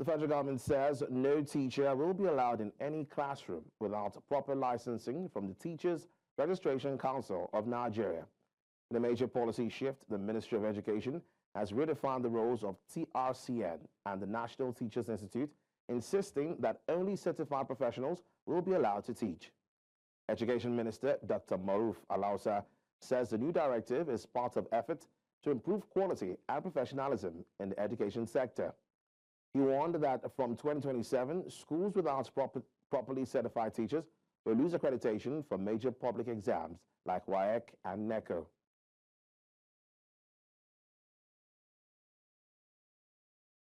The federal government says no teacher will be allowed in any classroom without proper licensing from the Teachers Registration Council of Nigeria. In a major policy shift, the Ministry of Education has redefined the roles of TRCN and the National Teachers Institute, insisting that only certified professionals will be allowed to teach. Education Minister Dr. Maruf Alausa says the new directive is part of efforts to improve quality and professionalism in the education sector. He warned that from 2027, schools without properly certified teachers will lose accreditation for major public exams like WAEC and NECO.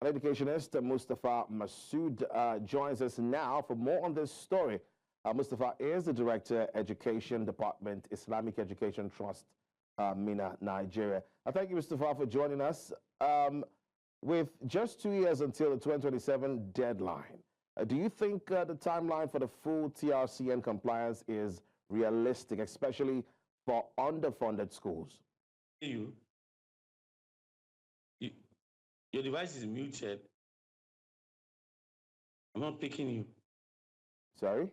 Educationist Mustafa Masood joins us now for more on this story. Mustafa is the Director, Education Department, Islamic Education Trust, Mina, Nigeria. Thank you, Mustafa, for joining us. With just 2 years until the 2027 deadline, do you think the timeline for the full TRCN compliance is realistic, especially for underfunded schools? Your device is muted. I'm not picking you. Sorry?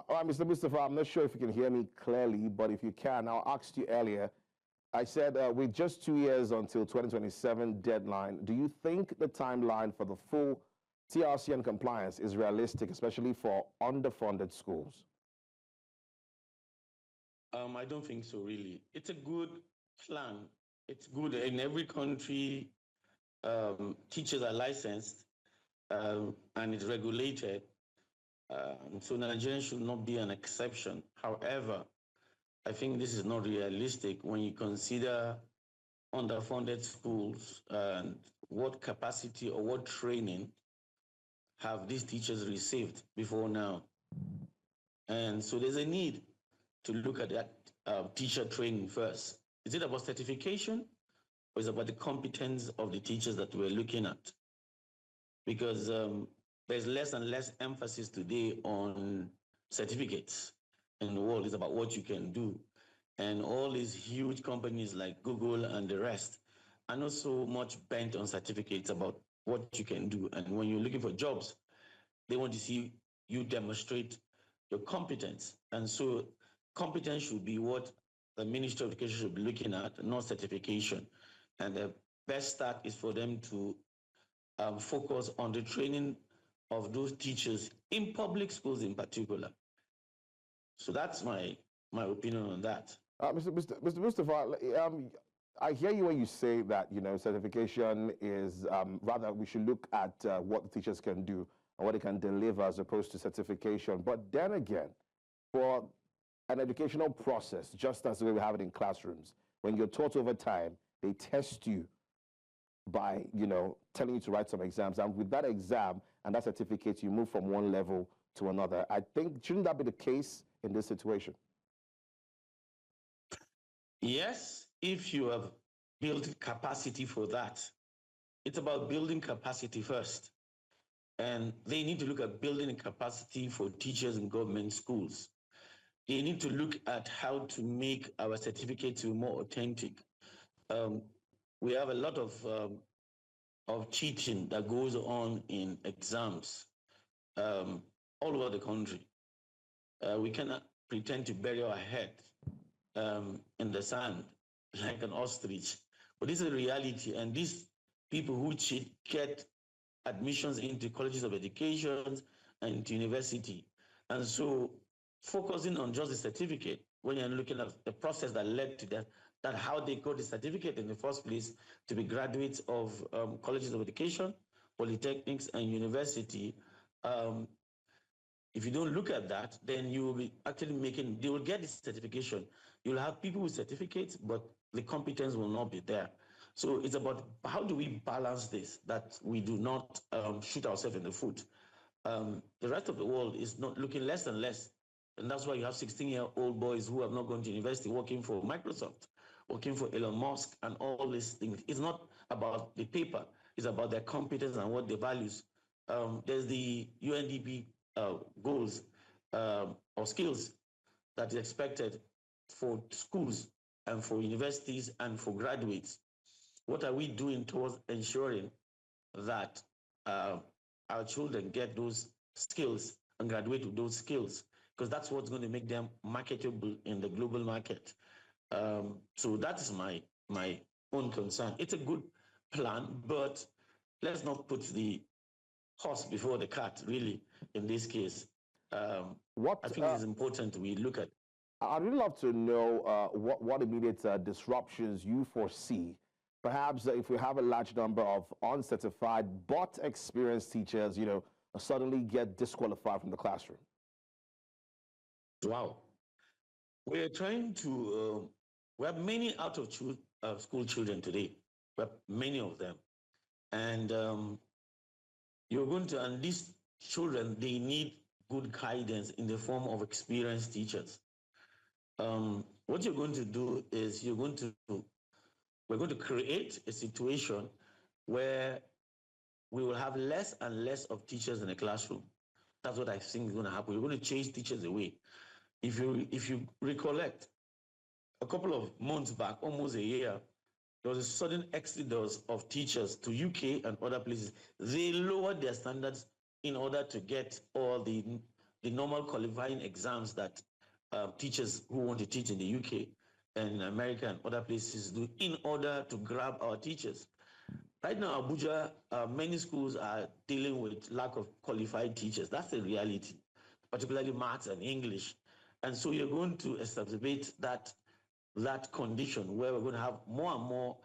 All right, Mr. Mustafa, I'm not sure if you can hear me clearly, but if you can, I asked you earlier. I said with just 2 years until 2027 deadline, do you think the timeline for the full TRCN compliance is realistic, especially for underfunded schools? I don't think so, really. It's a good plan. It's good in every country. Teachers are licensed and it's regulated. So Nigeria should not be an exception. However, I think this is not realistic when you consider underfunded schools and what capacity or what training have these teachers received before now. And so there's a need to look at that teacher training first. Is it about certification or is it about the competence of the teachers that we're looking at? Because there's less and less emphasis today on certificates in the world. It's about what you can do. And all these huge companies like Google and the rest are not so much bent on certificates about what you can do. And when you're looking for jobs, they want to see you demonstrate your competence. And so competence should be what the Ministry of Education should be looking at, not certification. And the best start is for them to focus on the training of those teachers in public schools in particular. So that's my opinion on that. Mr. Mustafa, I hear you when you say that, certification is, rather we should look at what the teachers can do and what they can deliver as opposed to certification. But then again, for an educational process, just as the way we have it in classrooms, when you're taught over time, they test you by, telling you to write some exams. And with that exam and that certificate, you move from one level to another. I think, shouldn't that be the case in this situation? Yes, if you have built capacity for that. It's about building capacity first. And they need to look at building capacity for teachers in government schools. They need to look at how to make our certificates more authentic. We have a lot of cheating that goes on in exams all over the country. We cannot pretend to bury our head in the sand like an ostrich. But this is a reality, and these people who cheat get admissions into colleges of education and into university. And so focusing on just the certificate, when you're looking at the process that led to that how they got the certificate in the first place to be graduates of colleges of education, polytechnics, and university, if you don't look at that, then you will be actually they will get the certification. You'll have people with certificates, but the competence will not be there. So it's about how do we balance this, that we do not shoot ourselves in the foot. The rest of the world is not looking less and less. And that's why you have 16-year-old boys who have not gone to university working for Microsoft, working for Elon Musk and all these things. It's not about the paper. It's about their competence and what they values There's the UNDP goals or skills that is expected for schools and for universities and for graduates. What are we doing towards ensuring that our children get those skills and graduate with those skills? Because that's what's going to make them marketable in the global market. So that is my own concern. It's a good plan, but let's not put the horse before the cart, really, in this case. I think it's important we look at. I'd really love to know what immediate disruptions you foresee. Perhaps if we have a large number of uncertified but experienced teachers, suddenly get disqualified from the classroom. Wow. We're trying to, we have many out of school children today. We have many of them. And you're going to, and these children, they need good guidance in the form of experienced teachers. What you're going to do is we're going to create a situation where we will have less and less of teachers in the classroom. That's what I think is going to happen. We're going to chase teachers away. If you recollect, a couple of months back, almost a year, there was a sudden exodus of teachers to UK and other places. They lowered their standards in order to get all the normal qualifying exams that teachers who want to teach in the UK and America and other places do in order to grab our teachers. Right now, Abuja, many schools are dealing with lack of qualified teachers. That's the reality, particularly maths and English. And so you're going to exacerbate that condition where we're going to have more and more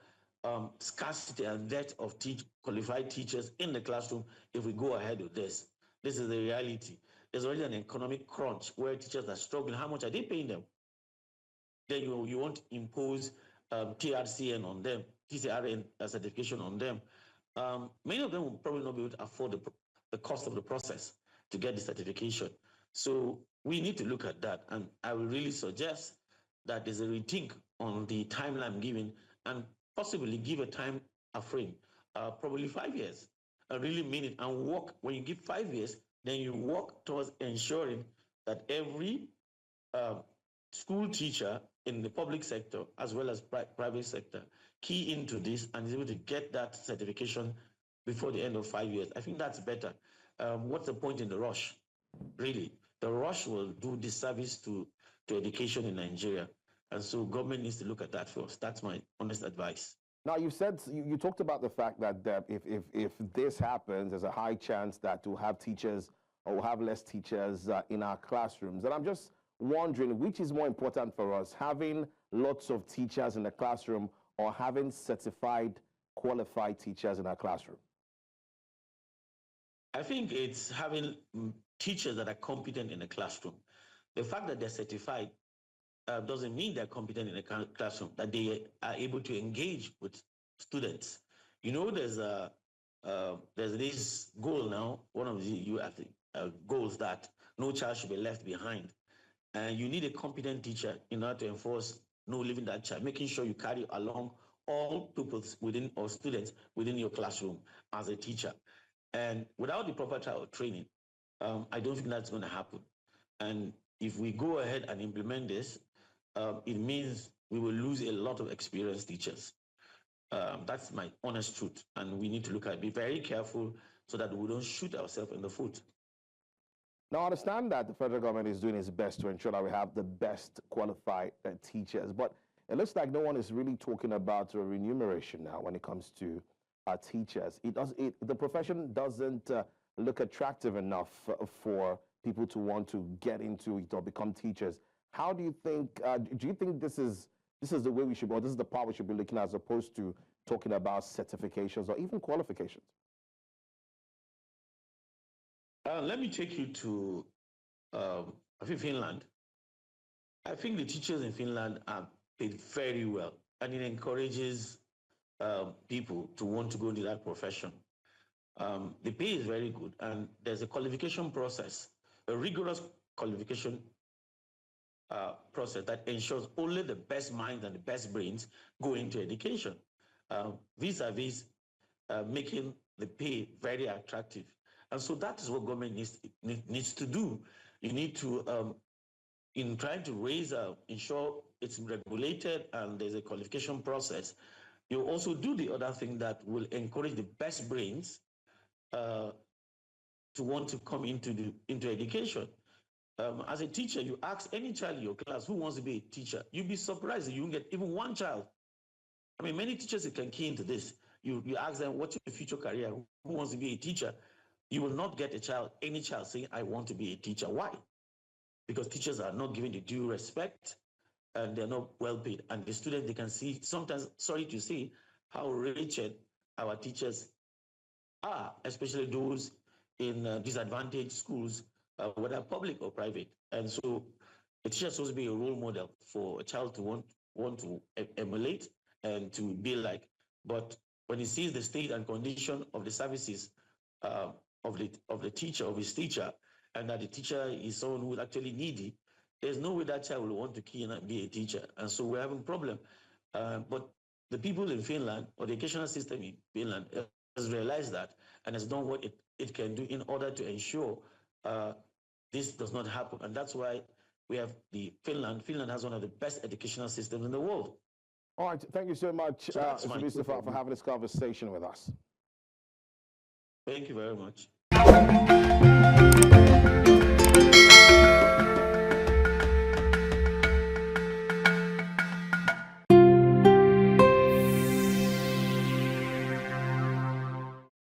scarcity and dearth of qualified teachers in the classroom if we go ahead with this. This is the reality. There's already an economic crunch where teachers are struggling. How much are they paying them? Then you want to impose TRCN on them, TCRN certification on them. Many of them will probably not be able to afford the cost of the process to get the certification. So we need to look at that. And I will really suggest that there's a rethink on the timeline given and possibly give a frame, probably 5 years, and really mean it and work. When you give 5 years, then you work towards ensuring that every school teacher in the public sector as well as private sector key into this and is able to get that certification before the end of 5 years. I think that's better. What's the point in the rush? Really, the rush will do disservice to education in Nigeria. And so government needs to look at that first. That's my honest advice. Now, you talked about the fact that if this happens, there's a high chance that we'll have teachers or we'll have less teachers in our classrooms. And I'm just wondering, which is more important for us, having lots of teachers in the classroom or having certified, qualified teachers in our classroom? I think it's having teachers that are competent in the classroom. The fact that they're certified doesn't mean they're competent in the classroom, that they are able to engage with students. There's this goal now, one of the goals that no child should be left behind. And you need a competent teacher in order to enforce no leaving that child, making sure you carry along all pupils within or students within your classroom as a teacher. And without the proper child training, I don't think that's going to happen. And if we go ahead and implement this, it means we will lose a lot of experienced teachers. That's my honest truth. And we need to look at it, be very careful so that we don't shoot ourselves in the foot. Now, I understand that the federal government is doing its best to ensure that we have the best qualified teachers, but it looks like no one is really talking about remuneration now when it comes to teachers. The profession doesn't look attractive enough for people to want to get into it or become teachers. How do you think, do you think this is the way we should go, or this is the part we should be looking at as opposed to talking about certifications or even qualifications? Let me take you to Finland. I think the teachers in Finland are paid very well, and it encourages people to want to go into that profession. The pay is very good, and there's a qualification process, a rigorous qualification process that ensures only the best minds and the best brains go into education, vis-a-vis making the pay very attractive. And so that is what government needs to do. You need to, in trying to ensure it's regulated and there's a qualification process, you also do the other thing that will encourage the best brains to want to come into education. As a teacher, you ask any child in your class who wants to be a teacher, you'd be surprised that you won't get even one child. I mean, many teachers can key into this. You ask them, what's your future career? Who wants to be a teacher? You will not get any child saying, I want to be a teacher. Why? Because teachers are not given the due respect and they're not well paid. And the students, they can see sometimes, sorry to say, how wretched our teachers are, especially those in disadvantaged schools, whether public or private. And so a teacher is supposed to be a role model for a child to want to emulate and to be like. But when he sees the state and condition of the services of the teacher, of his teacher, and that the teacher is someone who is actually needy, there's no way that child will want to key in and be a teacher. And so we're having a problem. But the people in Finland, or the educational system in Finland, has realized that and has done what it can do in order to ensure this does not happen. And that's why we have Finland has one of the best educational systems in the world. All right, thank you so much, Mr. Mustafa, for having this conversation with us. Thank you very much.